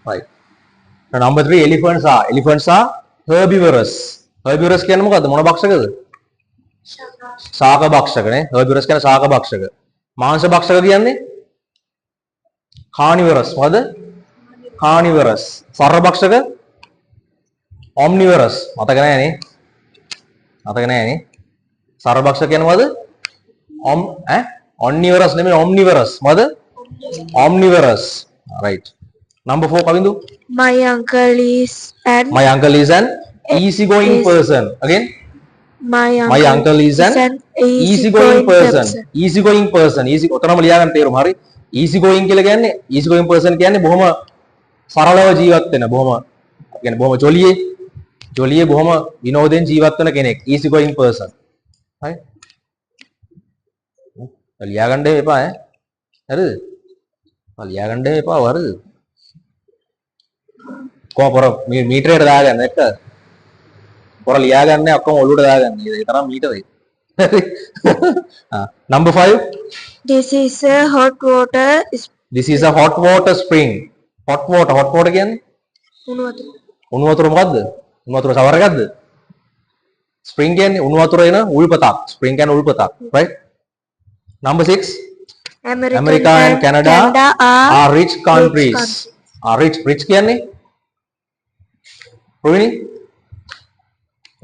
right. So number 3, elephants are herbivorous. Herbivorous කියන්නේ මොකද්ද? මොන භක්ෂකද? ශාක භක්ෂක නේ. herbivorous කියන්නේ ශාක භක්ෂක. මාංශ භක්ෂක කියන්නේ carnivorous. මොකද? carnivorous. සර්ව භක්ෂක omnivorous. මතක නැහැ නේ. මතක නැහැ නේ. සර්ව භක්ෂක කියන්නේ මොකද? omnivorous නෙමෙයි omnivorous. මොකද? omnivorous. Right. Number 4, Kavindu. My uncle is an easygoing person. Again. My uncle is an easygoing person. Easygoing person. ඔතනම ලියා ගන්න තේරුම. හරි. easygoing කියලා කියන්නේ easygoing person කියන්නේ බොහොම සරලව ජීවත් වෙන බොහොම ජොලියේ බොහොම විනෝදෙන් ජීවත් වෙන කෙනෙක්. easygoing person. හරි. ලියා ගන්න එපා ඈ. හරිද? ලියා ගන්න එපා හරිද? කොහොම පොර මීටරයට දාගන්න එක පොර ලියා ගන්න ඔක්කොම ඔලුවට දාගන්න. ඒ තරම් මීටරේ. Number 5. This is a hot water spring. Hot water කියන්නේ උණු වතුර මොකද්ද? උණු වතුර shower එකක්ද? spring කියන්නේ උණු වතුර එන උල්පතක්. spring කියන්නේ උල්පතක්. right. Number 6. America and Canada are rich countries. Rich කියන්නේ Provini?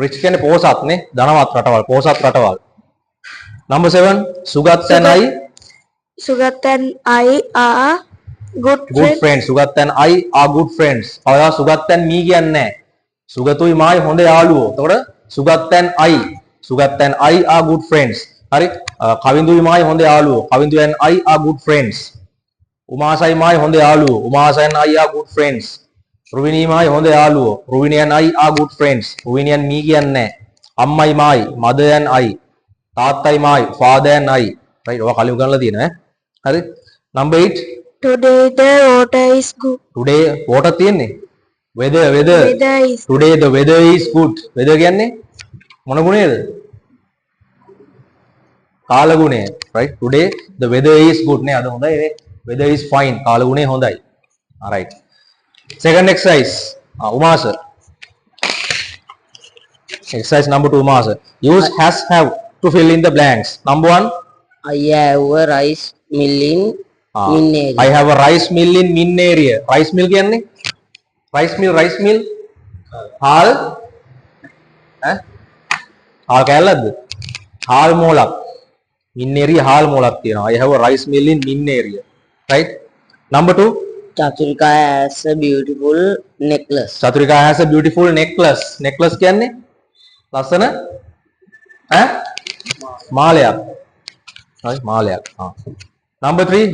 Rich කියන්නේ පෝසත් නේ. ධනවත් රටවල්, පෝසත් රටවල්. Number 7. Sugat and I are good friends. Sugat and I are good friends. කවදා Sugat and me කියන්නේ නැහැ. සුගතුයි මායි හොඳ යාළුවෝ. එතකොට Sugat and I are good friends. හරි. කවින්දුයි මායි හොඳ යාළුවෝ. Kavindu and I are good friends. උමාසයි මායි හොඳ යාළුවෝ. Umasa and I are good friends. රුවිනී මායි හොඳ යාළුවෝ. රුවිනී and I are good friends. රුවිනී and me කියන්නේ නැහැ. අම්මයි මායි, mother and I. තාත්තයි මායි, father and I. right. ඔය කලින් ගන්නලා තියෙනවා ඈ. හරි. Number 8. Today the water is good. Today water තියෙන්නේ. Weather is today the weather is good. Weather කියන්නේ මොන ගුණයද? කාල ගුණය. right. Today the weather is good නේ. අද හොඳයි නේ. Weather is fine. කාල ගුණය හොඳයි. all right. Second exercise. Umasa. Exercise number 2, Umasa. Use have to fill in the blanks. Number 1. I have a rice mill in Min area. I have a rice mill in Min area. Rice mill කියන්නේ? Rice mill. හාල් කෑල්ලක්ද? හාල් මෝලක්. Min area හාල් මෝලක් තියෙනවා. I have a rice mill in Min area. right. Number 2. Chaturika has a beautiful necklace. Chaturika has a beautiful necklace. Necklace කියන්නේ ලස්සන මාලයක්. හරි මාලයක්. Number 3.